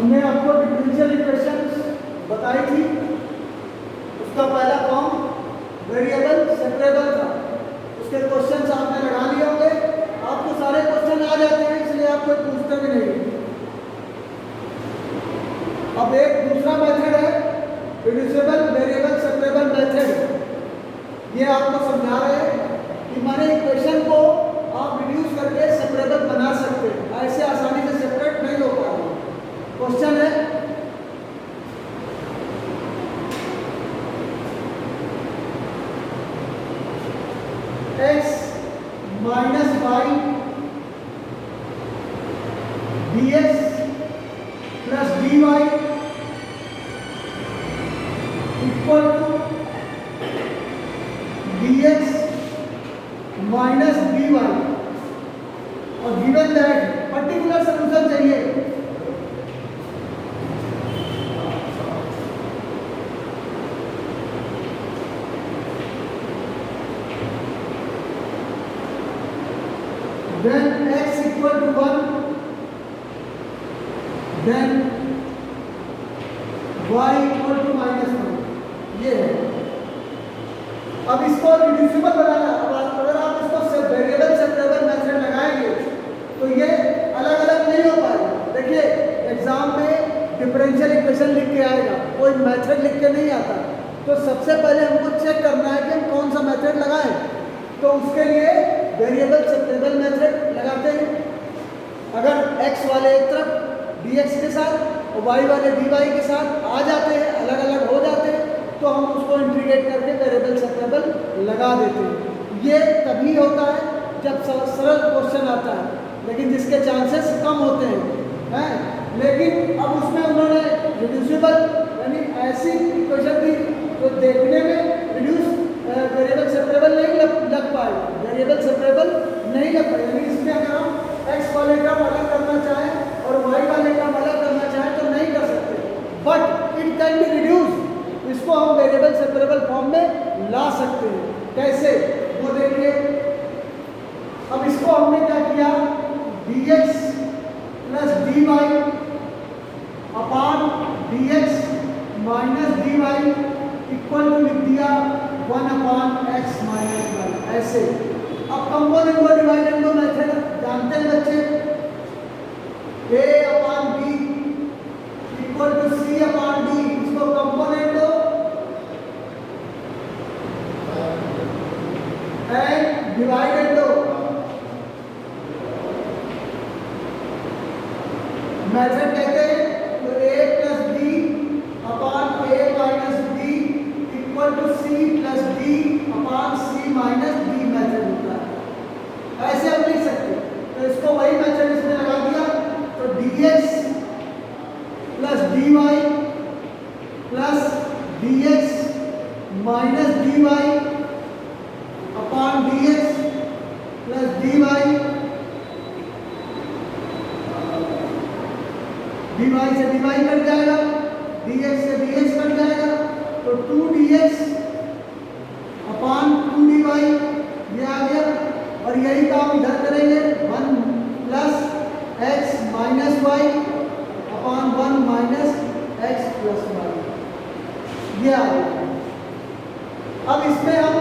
हमने आपको differential equations बताई थी। उसका पहला फॉर्म वेरिएबल सेपरेबल था। उसके क्वेश्चंस आपने लगा लिए होंगे। आपको सारे क्वेश्चन आ जाते हैं, इसलिए आप कोई पूछते भी नहीं। अब एक दूसरा मेथड है रिड्यूसिबल वेरिएबल सेपरेबल मेथड। ये आपको समझा रहे हैं कि माने इक्वेशन को आप रिड्यूस करके सेपरेबल बना सकते हैं। ऐसे आसानी से सेपरेट नहीं हो पाएगा। क्वेश्चन है x minus y dx plus dy equal to dx minus dy और गिवन दैट पर्टिकुलर सॉल्यूशन चाहिए। Then x equal to 1, then y equal to -1। ये है। अब इसको रिड्यूसिबल बनाना। अब अगर आप इसको वेरिएबल सेपरेबल मेथड लगाएंगे तो ये अलग अलग नहीं हो पाएगा। देखिए एग्जाम में डिफरेंशियल इक्वेशन लिख के आएगा, कोई मेथड लिख के नहीं आता। तो सबसे पहले हमको चेक करना है कि हम कौन सा मेथड लगाएं। तो उसके लिए वेरिएबल सेपरेबल मेथड लगाते हैं। अगर x वाले एक तरफ dx के साथ और y वाले dy के साथ आ जाते हैं, अलग अलग हो जाते हैं, तो हम उसको इंटीग्रेट करके वेरिएबल सेपरेबल लगा देते हैं। ये तभी होता है जब सरल क्वेश्चन आता है, लेकिन जिसके चांसेस कम होते हैं। लेकिन अब उसमें उन्होंने रिड्यूसिबल यानी ऐसी इक्वेशन दी तो देखने में रिड्यूस वेरिएबल सेपरेबल नहीं लग पाएगा, वेरिएबल सेपरेबल नहीं लग पाएगा। यानी इसमें अगर हम x वाले टर्म अलग करना चाहें और y वाले टर्म अलग करना चाहें तो नहीं कर सकते, but it can be reduce. इसको हम वेरिएबल सेपरेबल फॉर्म में ला सकते हैं। कैसे वो देखिए। अब इसको हमने क्या किया, dx plus dy upon dx minus dy equal to लिख दिया 1 अपॉन x माइनस y। ऐसे अब कंपोनेंट को डिवाइड एंड मेथड जानते हैं बच्चे। a upon b equal to c upon d। इसको कंपोनेंट दो एंड डिवाइडेड दो। मेथड कहते हैं तो a plus b upon a minus b equal to c plus d upon c minus d method होता है। ऐसे हम लिख सकते हैं। तो इसको वही मेथड इसमें लगा दिया तो dx plus dy plus dx minus dy upon dx plus dy dy से dy कट जाएगा, dx से dx कट जाएगा तो 2dx अपॉन 2dy ये आ गया। और यही काम इधर करेंगे 1 plus x minus y upon 1 minus x plus y ये आ गया। अब इसमें हम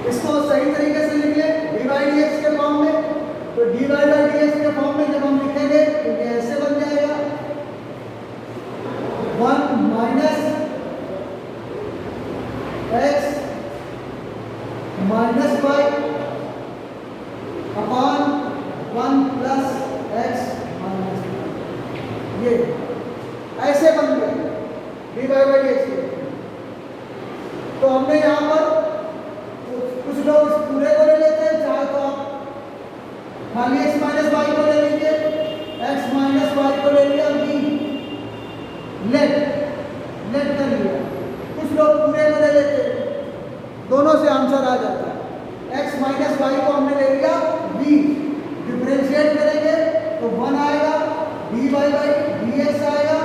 इसको सही तरीके से लिख लें dy dx के फॉर्म में। तो dy बाई dx के फॉर्म में जब हम लिखेंगे तो ये ऐसे बन जाएगा 1 minus x minus y upon 1 plus x minus y। ये ऐसे बन गया dy बाई dx के। तो हमने यहाँ पर कुछ लोग इस पूरे को ले लेते हैं, चाहे तो आप खाली x माइनस y को ले लीजिए, x माइनस y को ले लिया, b लेट कर लिया। कुछ लोग पूरे को ले लेते हैं, दोनों से आंसर आ जाता है। x माइनस y को हमने ले लिया b, डिफरेंशिएट करेंगे तो 1 आएगा, dy बाई dx आएगा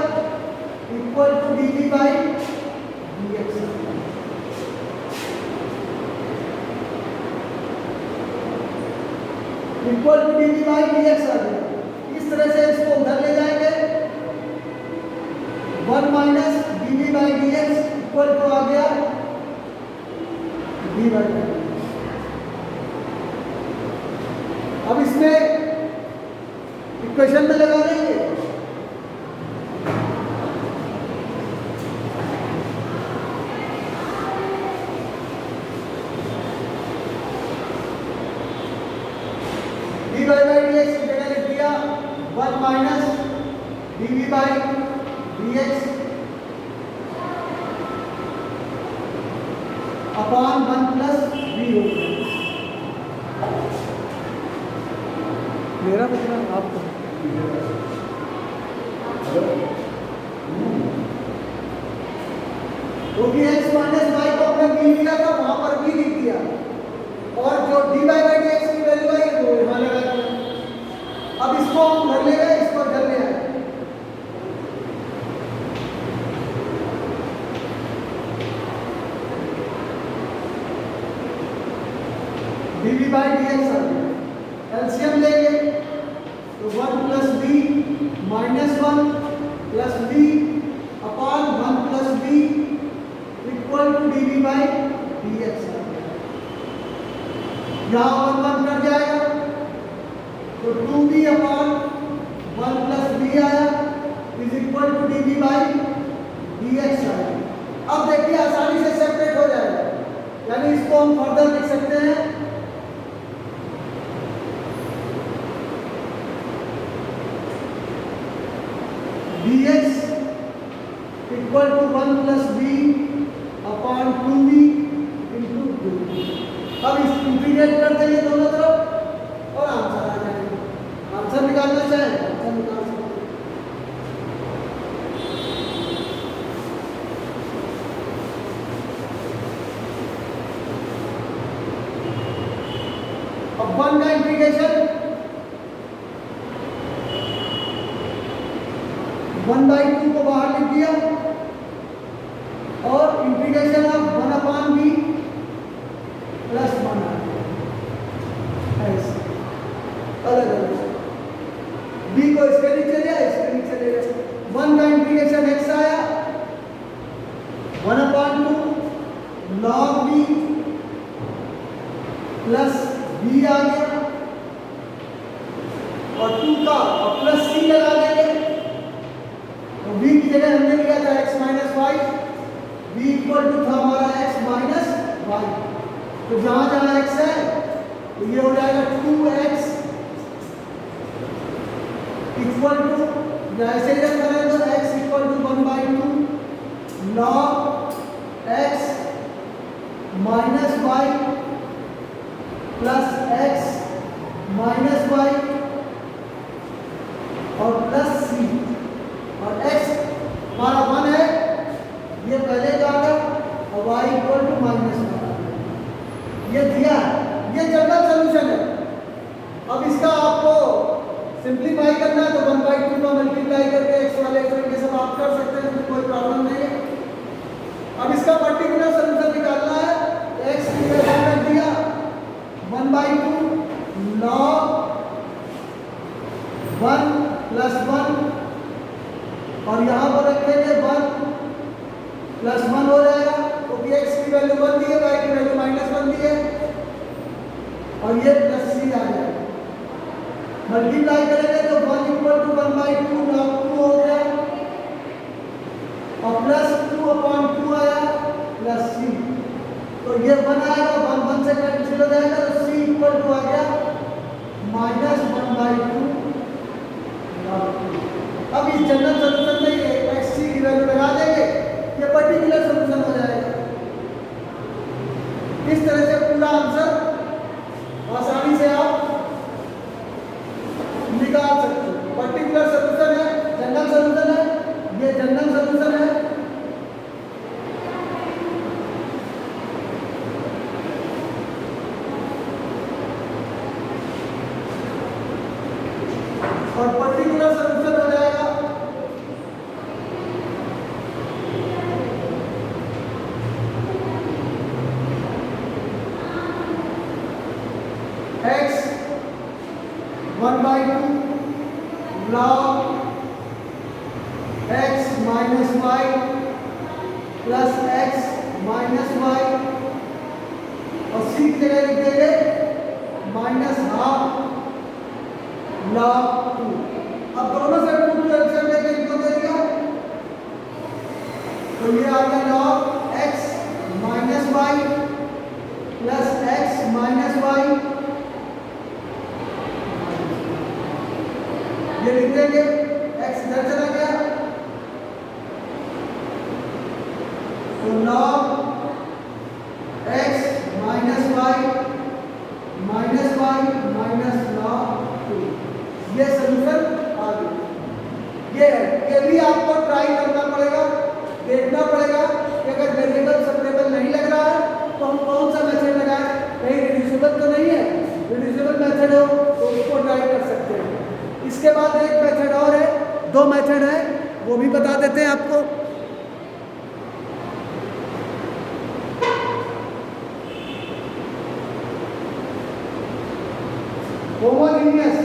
equal to dt by dx। Equal to dt by dx आ गया। इस इस तरह से इसको उधर ले जाएंगे, 1 minus dv by dx equal to आ गया dy बाई dx। अब इसमें इक्वेशन में लगा देंगे, dy बाई dx की जगह लिख दिया 1 minus dv by dx upon 1 plus v हो गया। मेरा मतलब आपको क्योंकि x माइनस y को हमने v लिया था, वहां पर v लिख दिया, और जो dy बाई dx की वैल्यू आई वो यहाँ लगा दिया। अब इसको हम घर ले गए, इसको घर ले आए, dv बाई dx आ गया। एलसीएम लेंगे तो 1 plus b minus 1 plus b upon 1 plus b equal to dv by dx। यहाँ 1 1 कट जाएगा तो 2b अपॉन 1 प्लस b आया is equal to dv by dx आया। अब देखिए आसानी से सेपरेट हो जाएगा, यानी इसको हम फर्दर लिख सकते हैं dx equal to 1 plus b upon 2b into 2। अब इस इंटीग्रेट कर देंगे दोनों तरफ और आंसर आ जाएगा। आंसर निकालना चाहे आंसर निकाल सकते हैं। अब 1 का इंटीग्रेशन 1/2 को बाहर लिख दिया और integration of 1 upon b plus 1 ऐसे अलग अलग b को इसके नीचे लिया, इसके नीचे ले लिया। 1 का इंटीग्रेशन x आया 1 upon 2 log b plus b आ गया, और 2 का प्लस c लगा देंगे तो v की जगह हमने लिया था x minus y, v equal to था हमारा x माइनस वाई, तो जहां जहां x है तो ये हो जाएगा 2x इक्वल टू, ऐसे ही रखना है तो x equal to 1/2 log x minus y plus x minus y और प्लस c, और x हमारा 1 है, ये पहले का था, और y इक्वल टू -1 ये दिया है। ये जनरल सॉल्यूशन है। अब इसका आपको सिंप्लीफाई करना है तो 1/2 का मल्टीप्लाई करके x वाले तरीके से आप कर सकते हैं, कोई प्रॉब्लम नहीं है। अब इसका पर्टिकुलर सॉल्यूशन निकालना है, x की वैल्यू रख दिया 1/2 log 1 प्लस 1 और यहाँ पर रखेंगे 1 प्लस 1 हो जाएगा, क्योंकि x की वैल्यू 1 दी है, y की वैल्यू -1 दी है, और ये प्लस c आ जाएगा। मल्टीप्लाई करेंगे तो 1 इक्वल टू 1/2 log 2 हो गया, और प्लस 2 अपॉन 2 आया प्लस c, तो ये 1 आएगा, 1 1 से कैंसिल हो जाएगा, तो c इक्वल टू आ गया -1/2 log 2। अब इस जनरल सॉल्यूशन में ये x c की वैल्यू लगा देंगे, ये पर्टिकुलर सॉल्यूशन हो जाएगा। इस तरह से पूरा आंसर आसानी से आप निकाल सकते हो। पर्टिकुलर सॉल्यूशन है, जनरल सॉल्यूशन है, ये जनरल सॉल्यूशन है। और पर्टिकुलर सॉल्यूशन हो जाएगा x 1/2 log x minus y plus x minus y और c की जगह लिख देंगे माइनस हाफ log 2। अब दोनों से 2 कैंसिल करके इनको दे दिया तो ये आ गया log x minus y plus x minus y, ये लिख देंगे x इधर चला गया तो log x minus y minus log 2, ये सोल्यूशन आ गया। ये भी आपको ट्राई करना पड़ेगा, देखना पड़ेगा कि अगर वेरिएबल सेपरेबल नहीं लग रहा है तो हम कौन सा मेथड लगाएं, कहीं रिड्यूसिबल तो नहीं है। रिड्यूसिबल मेथड हो तो उसको ट्राई कर सकते हैं। इसके बाद एक मेथड और है, 2 मेथड है, वो भी बता देते हैं आपको। Homogeneous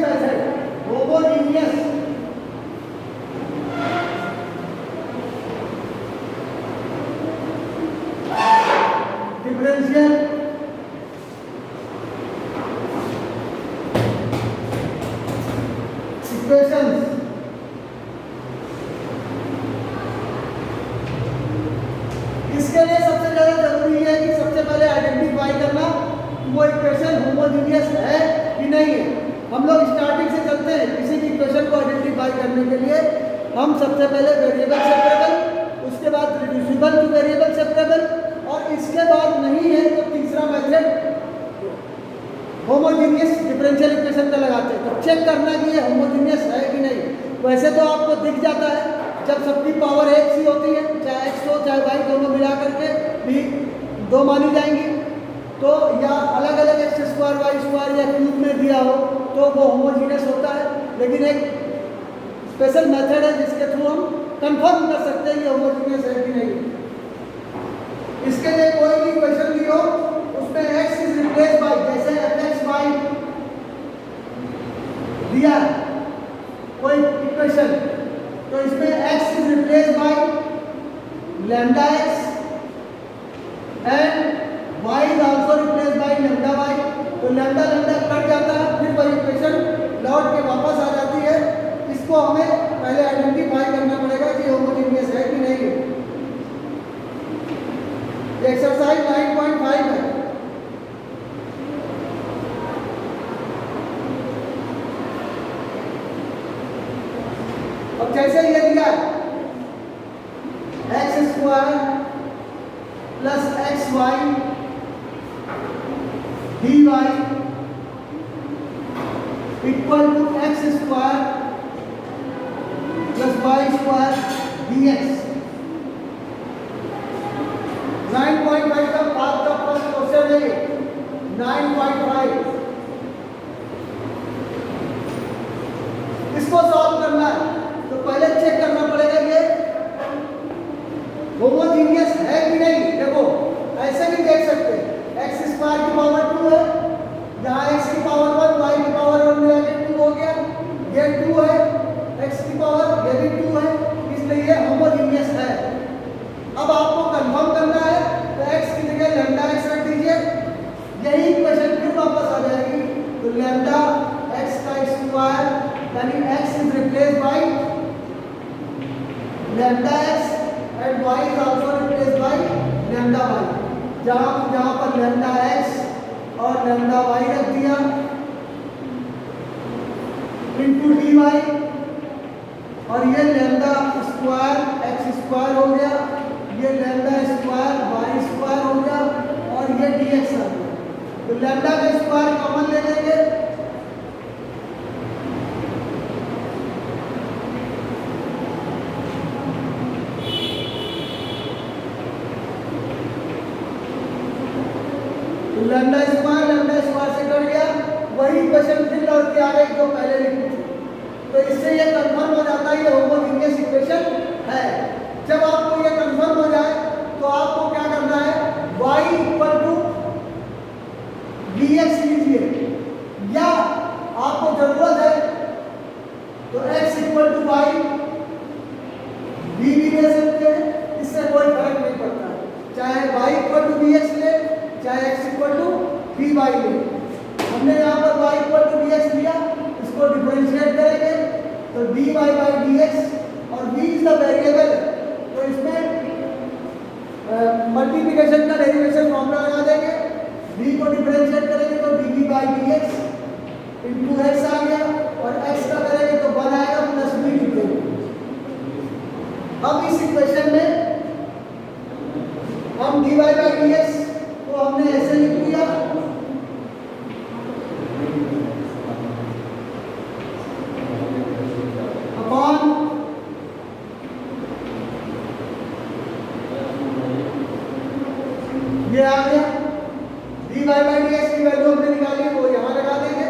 method, homogeneous differential equations. इसके लिए सबसे ज्यादा जरूरी है कि सबसे पहले आइडेंटिफाई करना वो इक्वेशन होमोजीनियस है कि नहीं है। हम लोग स्टार्टिंग से चलते हैं, किसी भी इक्वेशन को आइडेंटिफाई करने के लिए हम सबसे पहले वेरिएबल सेपरेबल, उसके बाद रिड्यूसिबल टू वेरिएबल सेपरेबल, और इसके बाद नहीं है तो तीसरा मेथड होमोजीनियस डिफरेंशियल इक्वेशन का लगाते हैं। तो चेक करना कि ये होमोजीनियस है कि नहीं। वैसे तो आपको दिख जाता है जब सबकी पावर एक सी होती है, चाहे x हो चाहे y, दोनों मिला करके भी 2 मानी जाएंगी, तो या अलग अलग x स्क्वायर वाई स्क्वायर या क्यूब में दिया हो तो वो होमोजीनियस होता है। लेकिन एक स्पेशल मेथड है जिसके थ्रू हम कंफर्म कर सकते हैं ये होमोजीनियस है कि नहीं। इसके लिए कोई भी इक्वेशन दी हो उसमें x इज रिप्लेस बाय, जैसे fx दिया कोई इक्वेशन तो इसमें x is replace by lambda x and y is also replace by lambda y। तो लैम्डा लैम्डा कट जाता है, फिर वही इक्वेशन लौट के वापस आ जाती है। इसको हमें पहले आइडेंटिफाई करना पड़ेगा कि होमोजीनियस है कि नहीं है। एक्सरसाइज 9.5 है। अब जैसे ये दिया x square plus x y dy equal to x square plus y square dx। 9.5 का पार्ट का फर्स्ट क्वेश्चन है 9.5। इसको सॉल्व करना है तो पहले चेक करना पड़ेगा ये होमोजीनियस है कि नहीं। देखो ऐसे भी देख सकते हैं एक्स स्क्वायर की पावर 2 है, यहाँ एक्स की पावर 1 वाई की पावर 1 मिला के 2 हो गया, ये 2 है, एक्स की पावर ये भी 2 है, इसलिए ये होमोजीनियस है। अब आपको कंफर्म करना है तो एक्स की जगह लैम्डा एक्स रख दीजिए, यही इक्वेशन फिर वापस आ जाएगी। तो लैम्डा एक्स का स्क्वायर यानी x is replace by lambda x and y is also replaced by lambda y. जहाँ पर lambda x और lambda y रख दिया into dy और ये lambda स्क्वायर x स्क्वायर हो गया, ये lambda स्क्वायर y स्क्वायर हो गया और ये dx आ गया। तो lambda का स्क्वायर कॉमन ले लेंगे, लैम्डा स्क्वायर से कट गया, वही इक्वेशन फिर लौट के आ गई जो पहले लिखी थी। तो इससे ये कंफर्म हो जाता है ये होमोजेनियस इक्वेशन है। जब आपको ये कंफर्म हो जाए तो आपको क्या करना है, y इक्वल टू dx लीजिए, या आपको जरूरत है तो x इक्वल टू y भी ले सकते हैं, इससे कोई फर्क नहीं पड़ता, चाहे y इक्वल टू dx ले चाहे x इक्वल टू dy ले। हमने यहाँ पर y इक्वल टू dx लिया, इसको डिफरेंशिएट करेंगे तो dy बाई dx और v इज द वेरिएबल, तो इसमें मल्टीप्लिकेशन का डेरिवेशन फॉर्मूला लगा देंगे, v को डिफरेंशिएट करेंगे तो dv by dx into x आ गया और x का करेंगे तो 1 आएगा प्लस v लिख देंगे। अब इस इक्वेशन में हम dy बाई dx तो हमने ऐसे लिख दिया, अपॉन ये आ गया dy बाई dx की वैल्यू हमने निकाली, वो यहां लगा देंगे।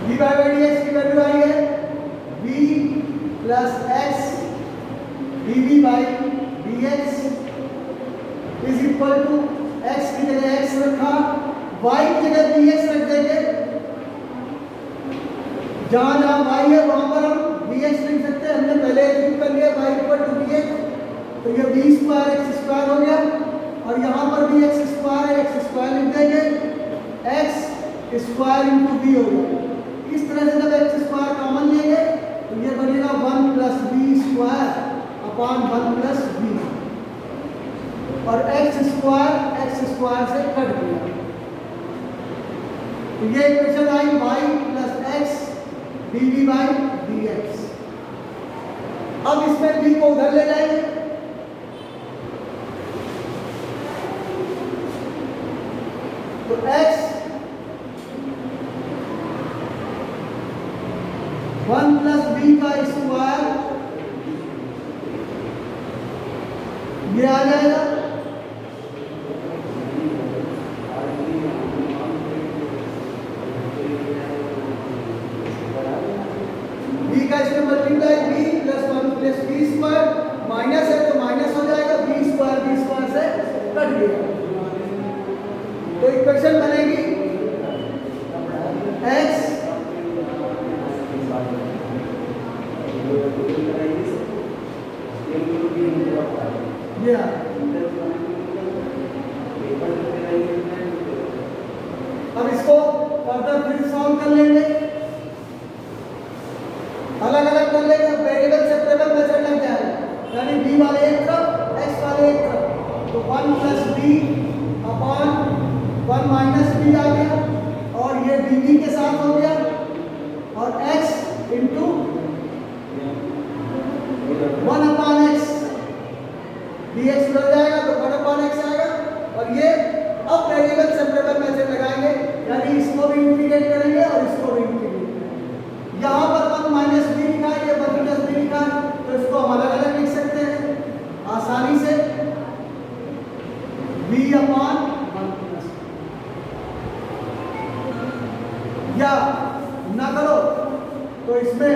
dy बाई dx की वैल्यू आई है v plus x dv by dx is equal to x की जगह x रखा, y की जगह dx रख देंगे, जहां जहां y है वहां पर हम dx लिख सकते हैं, हमने पहले एज्यूम कर लिया y इक्वल टू dx, तो ये v स्क्वायर x स्क्वायर हो गया और यहाँ पर भी x स्क्वायर है, x स्क्वायर लिख देंगे, x स्क्वायर इंटू v हो गया। इस तरह से जब x स्क्वायर कॉमन लेंगे तो ये बनेगा 1 plus v square upon 1 plus v और x स्क्वायर से कट गया। तो ये equation I y plus x dv by dx। अब इसमें v को उधर ले जाएंगे, तो x 1 प्लस v का स्क्वायर ये आ जाएगा, v का इसमें multiply v plus 1 plus v square, minus है तो माइनस हो जाएगा, v स्क्वायर से कट गया। तो इक्वेशन बनेगी x अब इसको फर्दर फिर सॉल्व कर लेंगे, अलग अलग कर लेंगे, वेरिएबल सेपरेबल मेथड लग जाएगा, यानी v वाले एक तरफ x वाले एक तरफ, तो 1 plus v upon 1 minus v आ गया और ये dv के साथ हो गया और x into 1 upon x dx बदल जाएगा तो 1 अपॉन x आएगा और ये अब वेरिएबल सेपरेबल मेथड लगाएंगे, यानी इसको भी इंटीग्रेट करेंगे और इसको भी इंटीग्रेट करेंगे। यहाँ पर 1 माइनस v लिखा है, ये 1 प्लस v लिखा है, तो इसको हम अलग अलग लिख सकते हैं आसानी से, v अपॉन 1 प्लस, या ना करो तो इसमें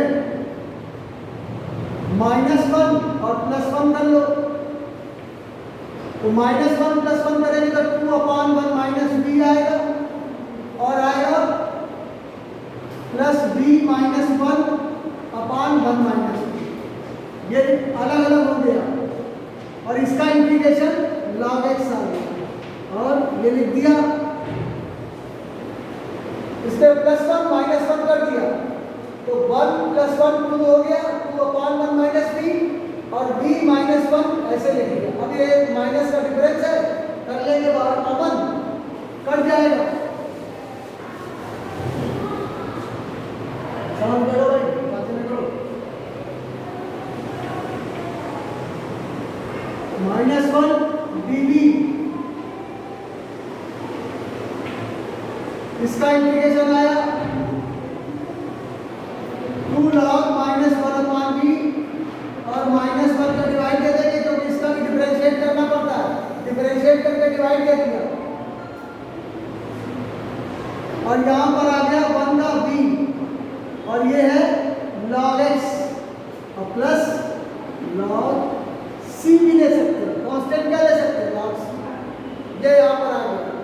-1 और +1 कर लो, तो -1 + 1 करेंगे तो 2 अपॉन 1 माइनस v आएगा और आएगा plus v -1 upon 1 minus b, ये अलग अलग हो गया और इसका इंटीग्रेशन log x आ गया और ये लिख दिया, इसमें +1 -1 कर दिया तो 1 + 1 2 हो गया, 2/1 माइनस बी और b -1 ऐसे लिख दिया। अब ये माइनस का डिफरेंस है, करने के बाद कॉमन कट जाएगा। समझ गए भाई, बातें में करो। -1 dv, इसका इंटीग्रेशन आया 2 log -1/b और -1 का डिवाइड दे देंगे क्योंकि इसका भी डिफरेंशिएट करना पड़ता है, डिफरेंशिएट करके डिवाइड दे दिया और यहाँ पर आ गया 1 का b और ये है log x और प्लस log c भी ले सकते हैं, कांस्टेंट क्या ले सकते हैं log c, ये यहाँ पर आ गया।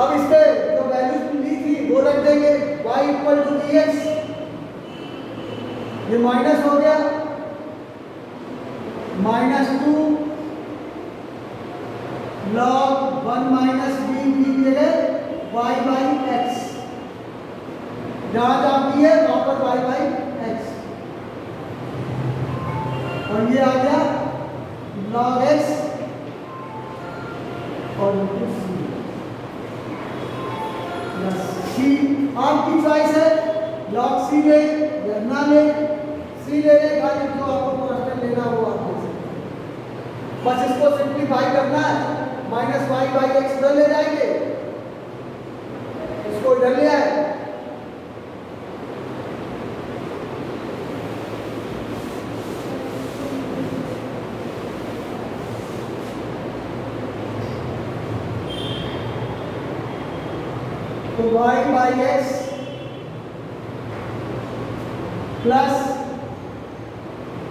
अब इस पे जो वैल्यूज ली थी वो रख देंगे, y = dx, ये माइनस हो गया -2 log 1 माइनस b की जगह y/x, जहां जहां b है वहां पर y/x और ये आ गया log x और c, आपकी चॉइस है log c ले या ना ले, c ले लेगा जो आपको कांस्टेंट लेना हो आपको, बस इसको सिंप्लीफाई करना है, -y/x इधर ले जाएंगे, इसको इधर ले आए तो y/x plus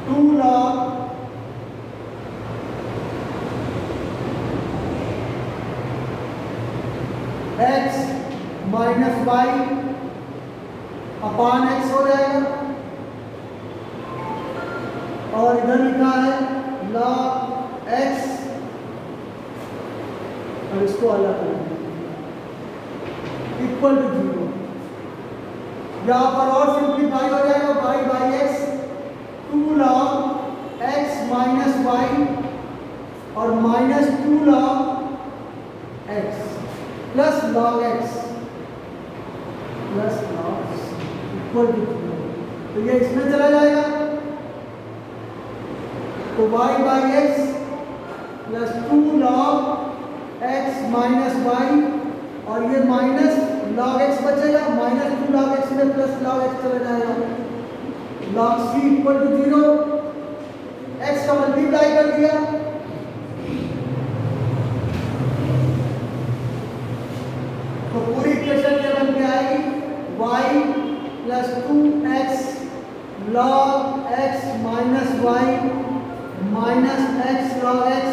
2 log x minus y अपान x हो जाएगा और इधर लिखा है log x और इसको अलग करेंगे इक्वल टू 0, यहाँ पर और सिंप्लीफाई हो जाएगा y/x 2 log x minus y और -2 log x plus log x plus log equal to 0, तो ये इसमें चला जाएगा तो y/x plus 2 log x minus y और ये माइनस log x बचेगा, -2 log x में प्लस log x चला जाएगा, log c = 0, x का मल्टीप्लाई कर दिया तो पूरी इक्वेशन ये बन के आएगी y + 2x log x minus y minus x log x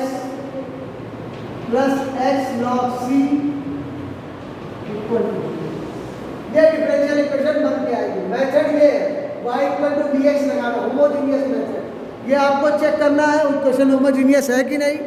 plus x log c equal to, ये डिफरेंशियल इक्वेशन बन के आएगी। मेथड ये y = dx लगाना, होमोजेनियस मेथड, ये आपको चेक करना है इक्वेशन होमोजेनियस है कि नहीं।